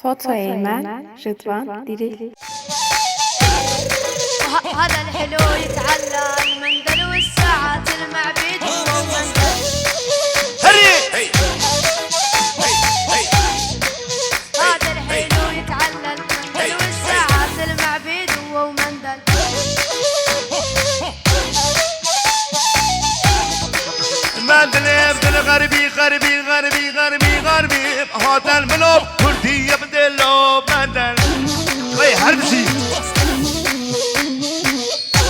فوتوی من رضوان دیری. هذا الحلو يتعلى المندل والساعات المعبيد ومندل. هذا الحلو يتعلى المندل والساعات المعبيد ومندل. مندل يبدل غربي غربي غربي غربي غربي هذا الملوب كردي يبدل مندل. اي حربشي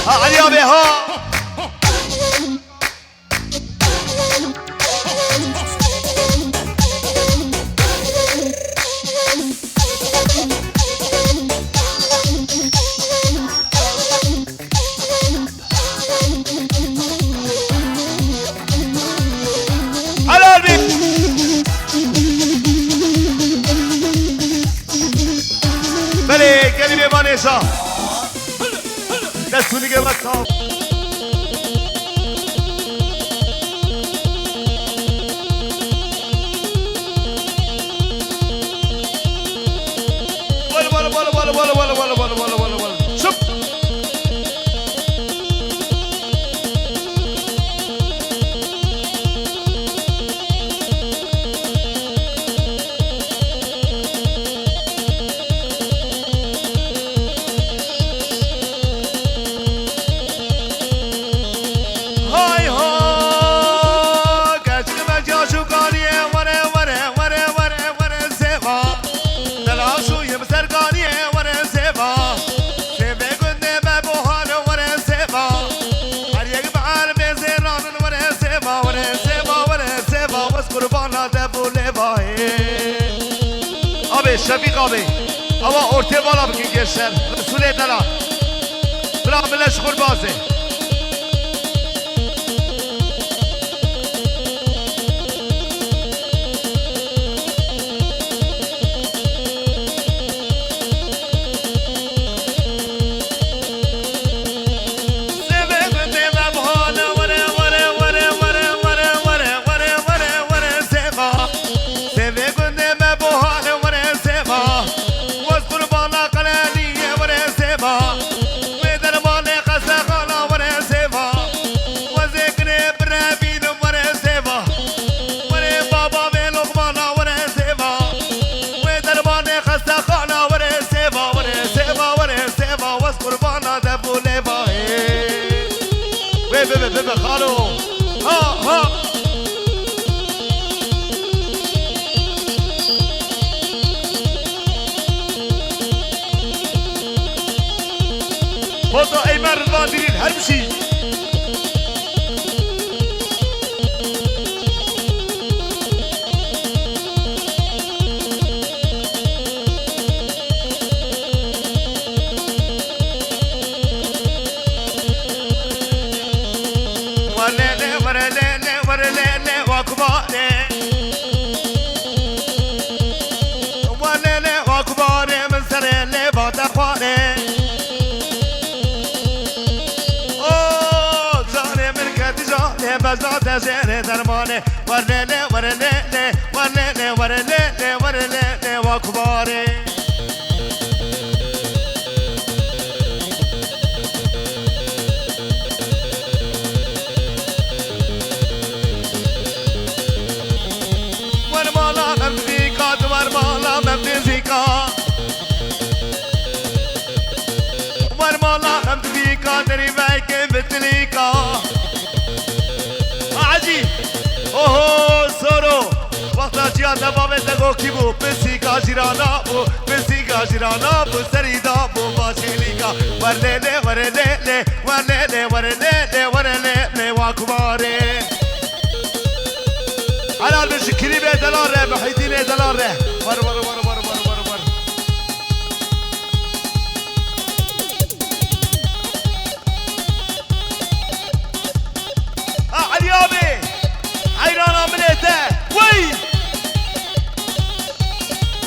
علي ابي ها بله کلمه بانشا دستونی که بسا شفیق آبی اما ارته بالا بکن گشتر رسول دلال برا ملش خور بازه خالو ها ها فوتو ايمن رضوان ديرين هرمشي بزاد زیر درمانه ورنه ورنه ورنه ورنه ورنه واکباره ورمالا ممزیکا ورمالا ممزیکا ورمالا ممزیکا دری ویکن بتلیکا اوه سورو وقتا جیان دبابه دگو کی بو پسی کا جیرانا بو پسی کا جیرانا بو سریدا بو باشیلیکا ورنه ورنه ورنه ورنه ورنه واکباره حلال بشکری به دلاره بحیدین دلاره ور ور ور ور ور ور ور علیابی حیران آمنیته وی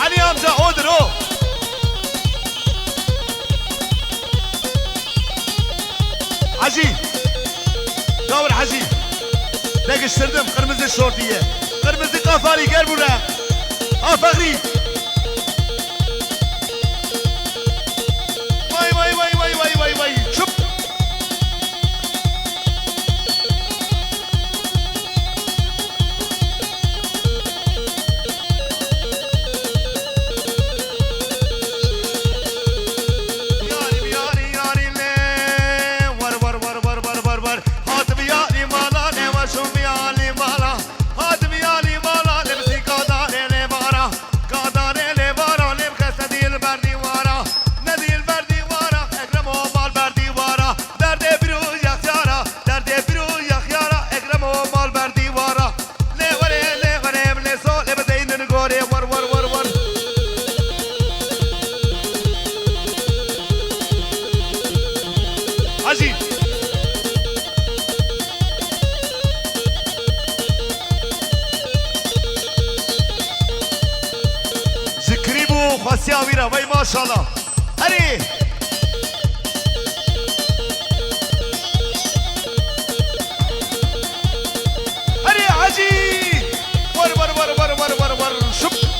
علی امزا اودرو حجی داور حجی نگشتردم قرمز شورتیه قرمز قفاری گر بوره آفقری واسيا ويرا وي ما شاء الله هري هري عجي ور ور ور ور ور ور ور شب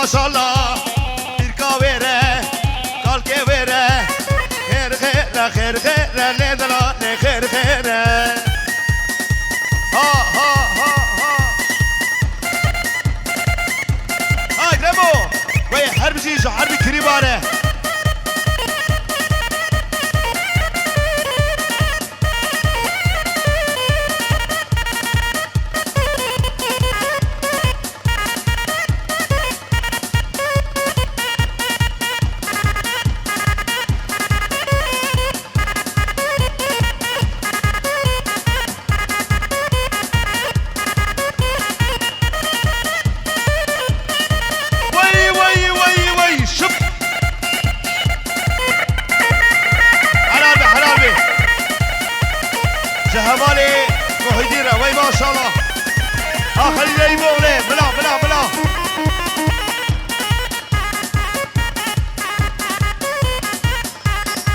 ما شاء الله الكويرة قال كويرة خير خير خير خير ليدلا خير خير ها ها ها ها هاي جربو وي حرب جيجو حرب كريبارة جهمالي محيديرة وي ما شاء الله خلينا يبوغلي بلا بلا بلا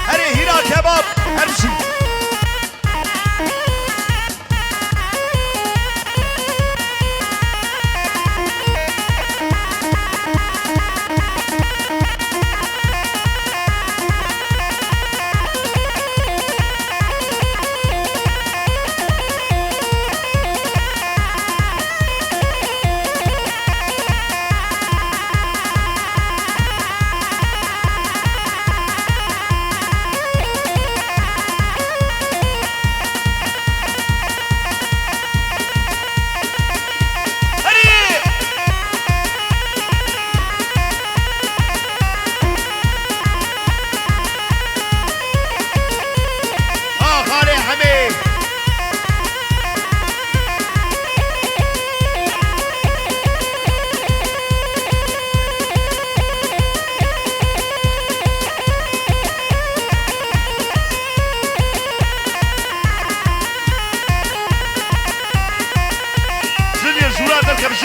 هري هنا كباب امشي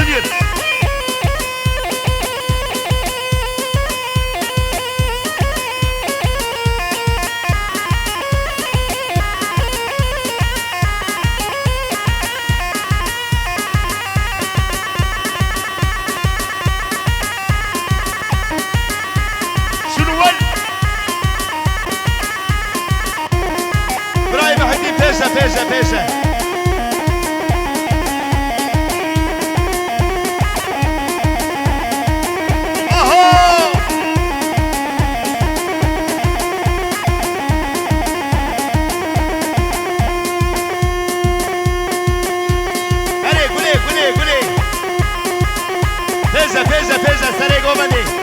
جونيور شنو وين ابراهيم حدي بيشة بيشة بيشة Pesa, sarei gomani.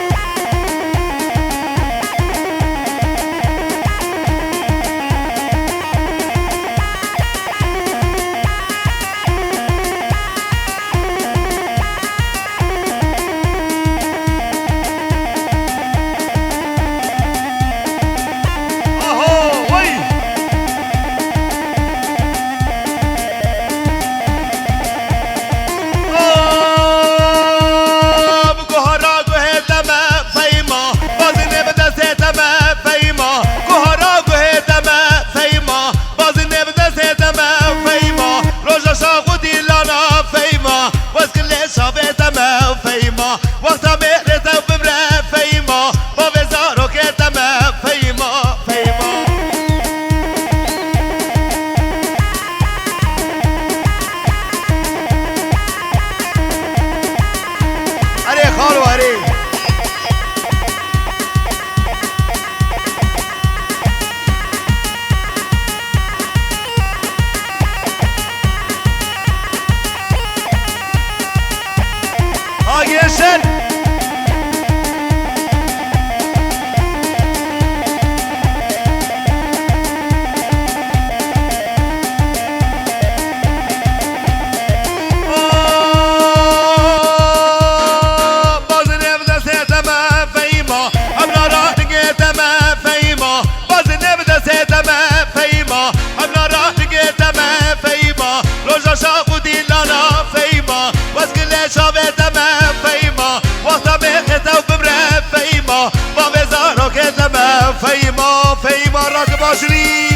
فيما راكب عشري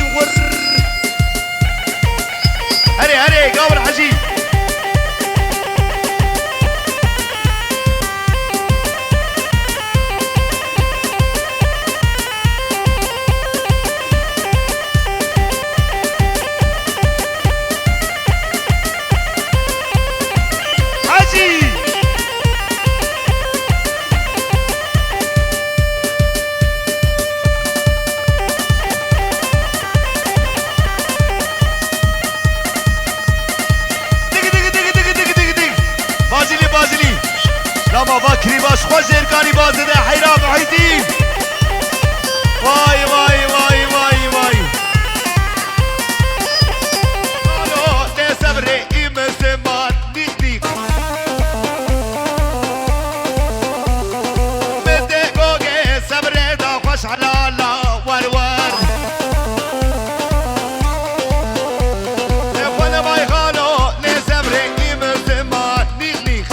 هري قابل حجي لما بكري باش خوش إركاني بازده حيرام محيطين واي واي واي واي واي قالوا تسبري إمسمات نيك بدي قوغي سبري دا خوش حلالا ورور تفن باي قالوا تسبري إمسمات نيك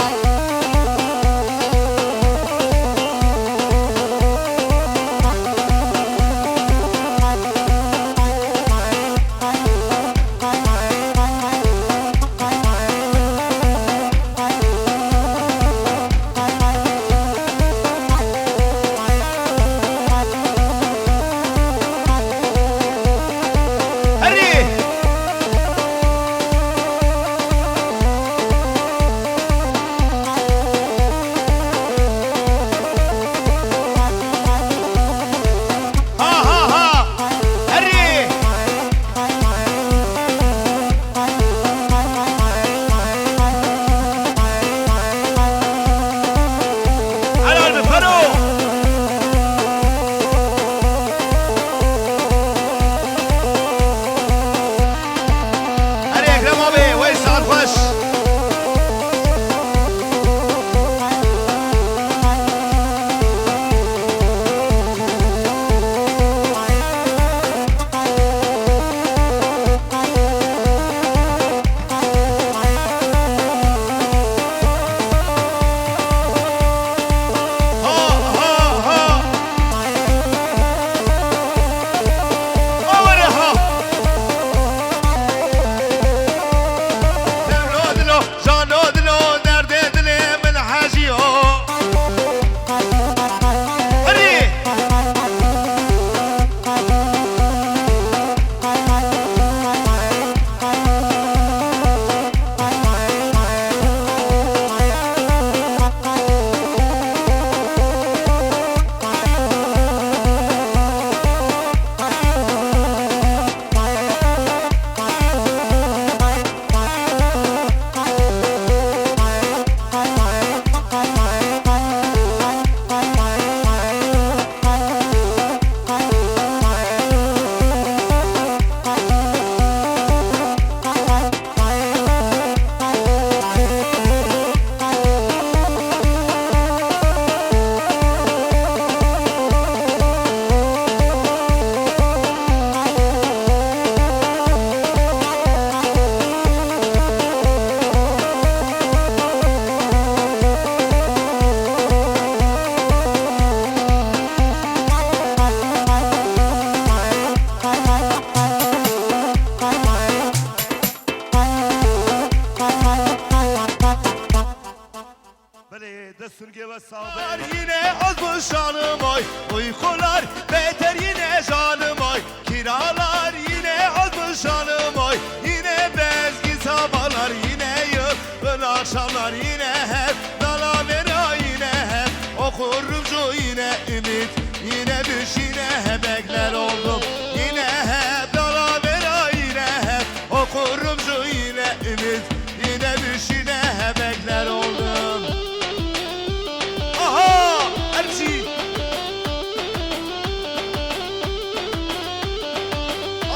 Sürge ve sağlar yine az şanım oy. Uykular beter yine canım oy. Kiralar yine az şanım oy. Yine bezgi sabahlar yine yılgın akşamlar yine hep dalavera yine hep okurumcu yine ümit yine düş yine hep bekler oldum. Yine hep dalavera yine hep okurumcu yine ümit yine düş yine hep bekler oldum.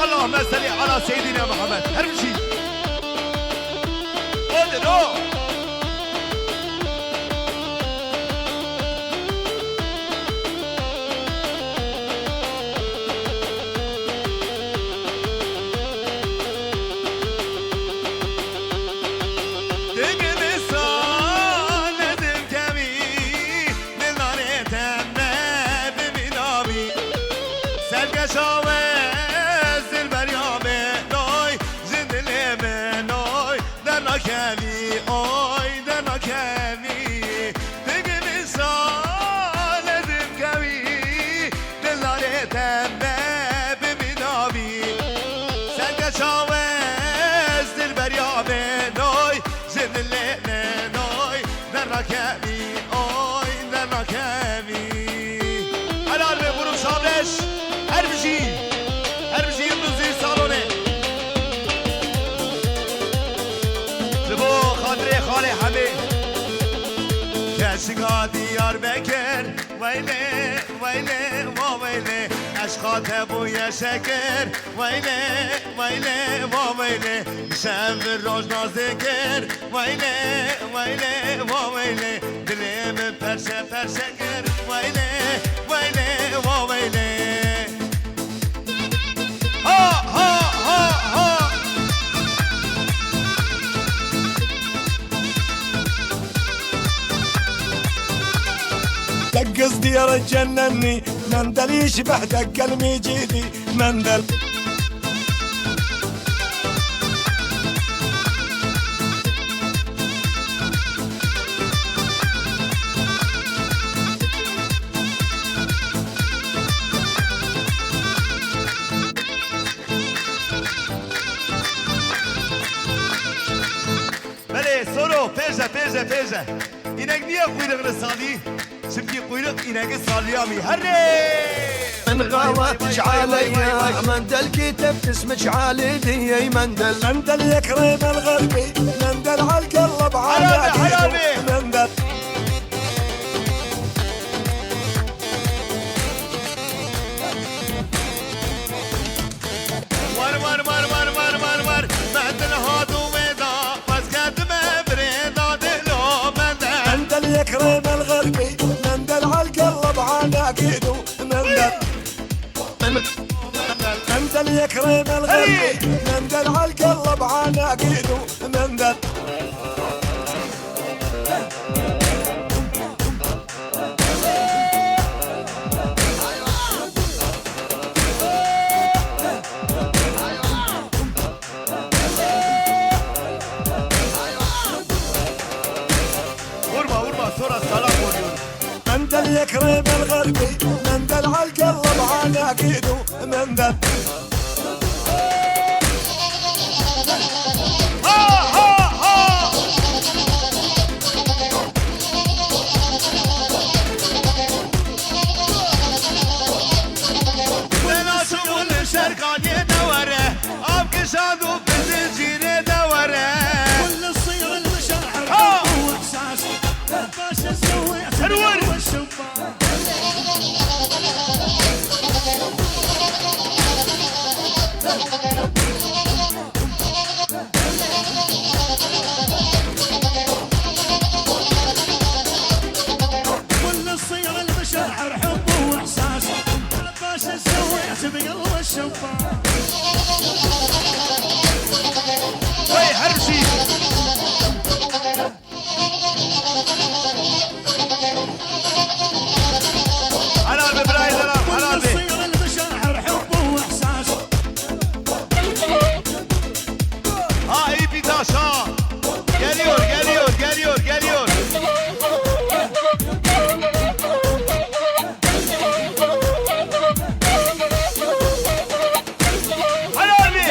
اللهم صل على سيدنا محمد ارمشي قدروا تجاوز البريامة نوي زند ليمة نوي دنا كاني اوي دنا كاني تجي مثال دمكوي دلالي تمه بمنابي تجاوز البريامة نوي زند ليمة نوي دنا كاني اوي دنا كاني حلال ببرو شابش هر بشي يبرزي سالونه لبو خاطري خالي حمي كشكا ديار بكر ويلي ويلي ويلي اشخاط ابويا شكر ويلي ويلي ويلي شم الروج نازكر ويلي ويلي ويلي دلم برشا برشكر ويلي ويلي ويلي ها ها ها ها دقص ديار تجنني مندل يشبه دق المجيدي مندل بله سولو پیجه اینک نیه قویرق رسالی شمکی قویرق اینک سالیامی هره من غاواتش عليا مندل كتب اسمك عالدي مندل مندل يكرم الغربي مندل عالقلب حرامي مندل ور مندل هادو ميدا بس قدم بريدا دلو مندل يكرم الغربي مندل عالقلب عناقيدو مندل مندل يكرم الغربي مندل عالقلب عناقيدو مندل ورما صورة سلام وريون مندل يكرم الغربي مندل عالقلب عناقيدو مندل ها ها ها بلا شغل الشركان يدوره اب كشادو بالزنجير يدوره كل الصير المشاعر واحساس باش اسوي حلوين كل الصير المشاعر حب واحساس باش سويت بقلب الشباب وي هرشي حلال ببراي سلام حلال بي الصير المشاعر حب واحساس ها اي بيتاشا geliyor حلال بي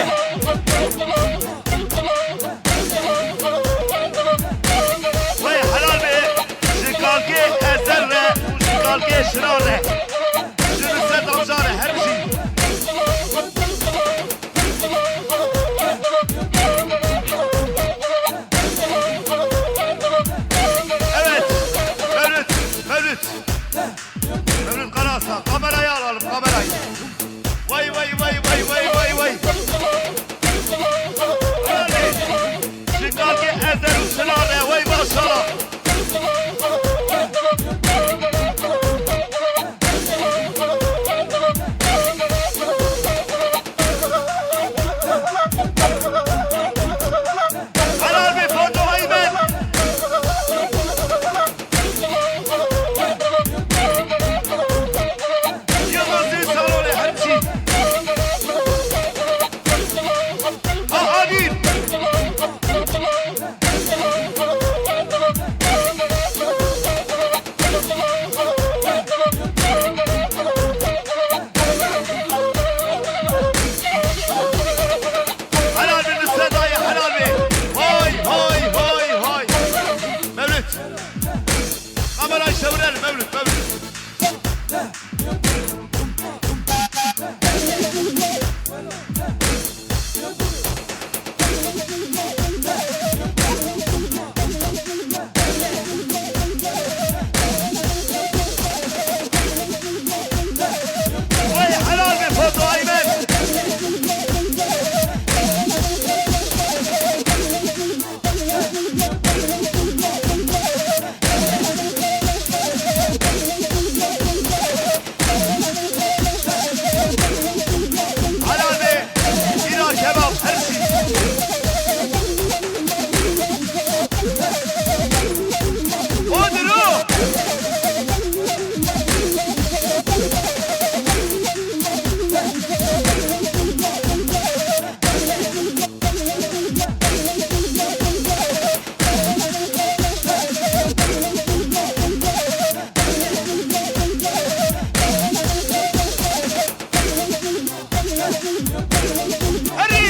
هري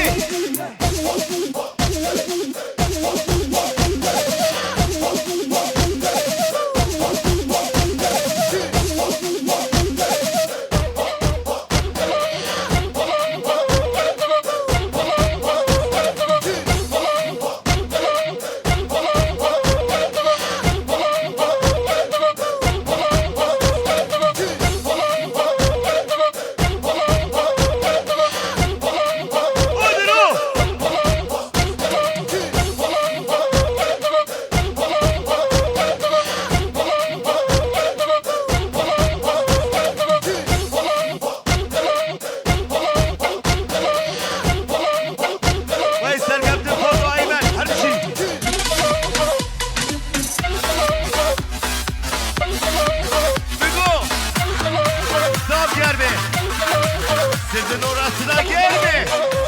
Sizin orasına gelme.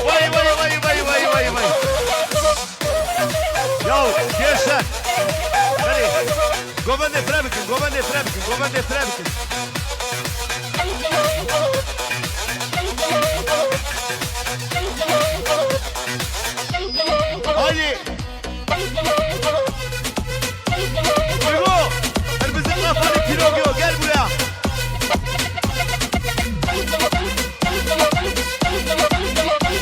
Vay vay vay vay vay vay vay. Ya gençler. Hadi. Govende Frabikin, Govende Frabikin, Govende Frabikin. Hadi. Duygu. Bizim kafanı Pinokyo gel buraya.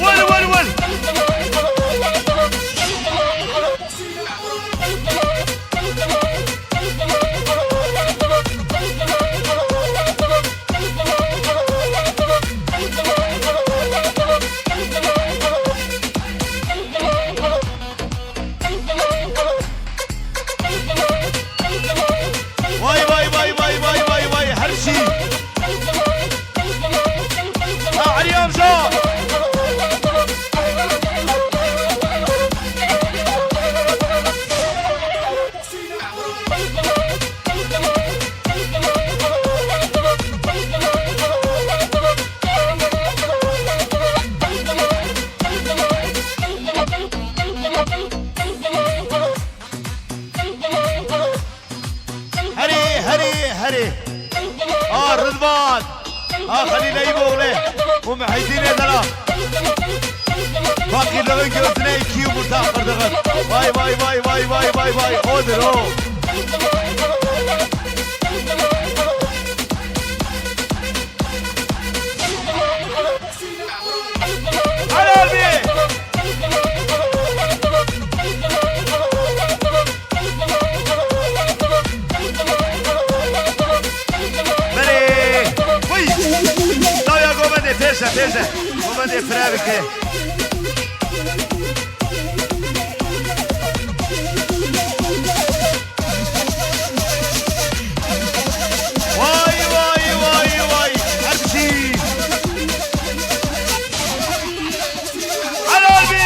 Vur vur vur. Vay vay vay vay vay vay vay her şey. Ha Ali amca. هري رضوان خليل ايوب اغلي ومحيدين يدلا باقي لغن جوزنا كيو مرتاح قردغن واي واي واي واي واي واي واي اودرو على قلبي Teyze, teyze. Baba de Frabike. Vay vay vay vay. Hepsi. Al abi.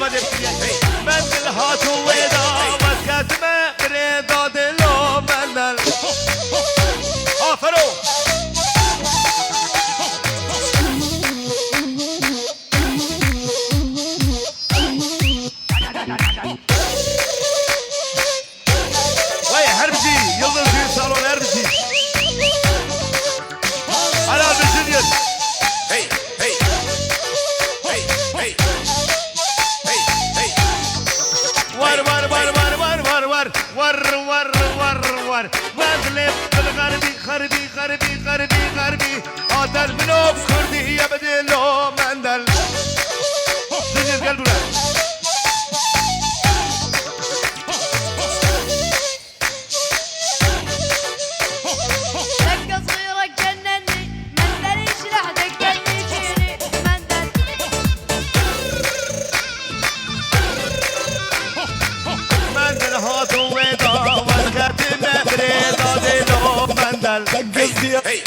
بدل من الهات ويدا وكاتمه رضا دلو من فرو وي هربجي يلا في صالون هربجي على الجونيور هي هي هي هي هي ور وانقلب بالغربي غربي غربي غربي غربي هذا المنوب كردي يا بدلو مندل سجل قلبنا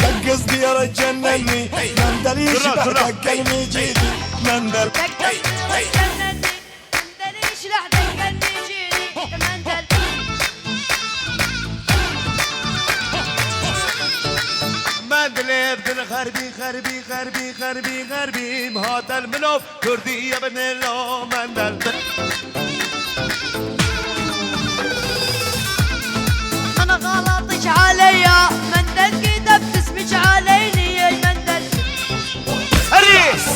دقص ديار تجنني مندل يشبح دق المجيدي مندل مندل يبدل غربي غربي غربي غربي غربي هذا المنوف كردي يا ابن الله مندل انا غلطش عليا مندل كده بتسمج عليني يا مندل هريس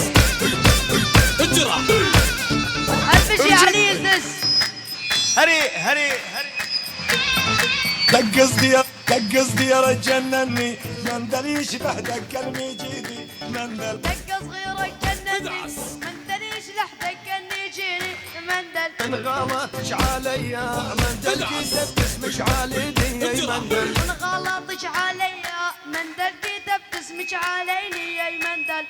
هالبشي علي الدس هري هري هري دقص ديار تجنني مندل يشبح دق المجيدي مندل دقة صغيرة تجنني مندل يشلح دقة يجيني مندل من غلطش عليا مندل كده بتسمج عليني يا مندل من غلطش عليا مندل كده بتسمج عليني يا مندل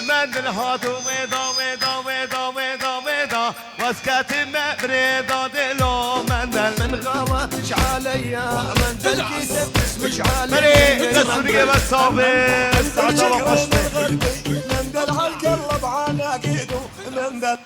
مندل هاتو ويدا ويدا ويدا ويدا ويدا واسكت بريدا دلو مندل من غلطش عليا مندل كده بتسمج عليني مري تصدق بس صابر مندل هالقلب عناقيده مندل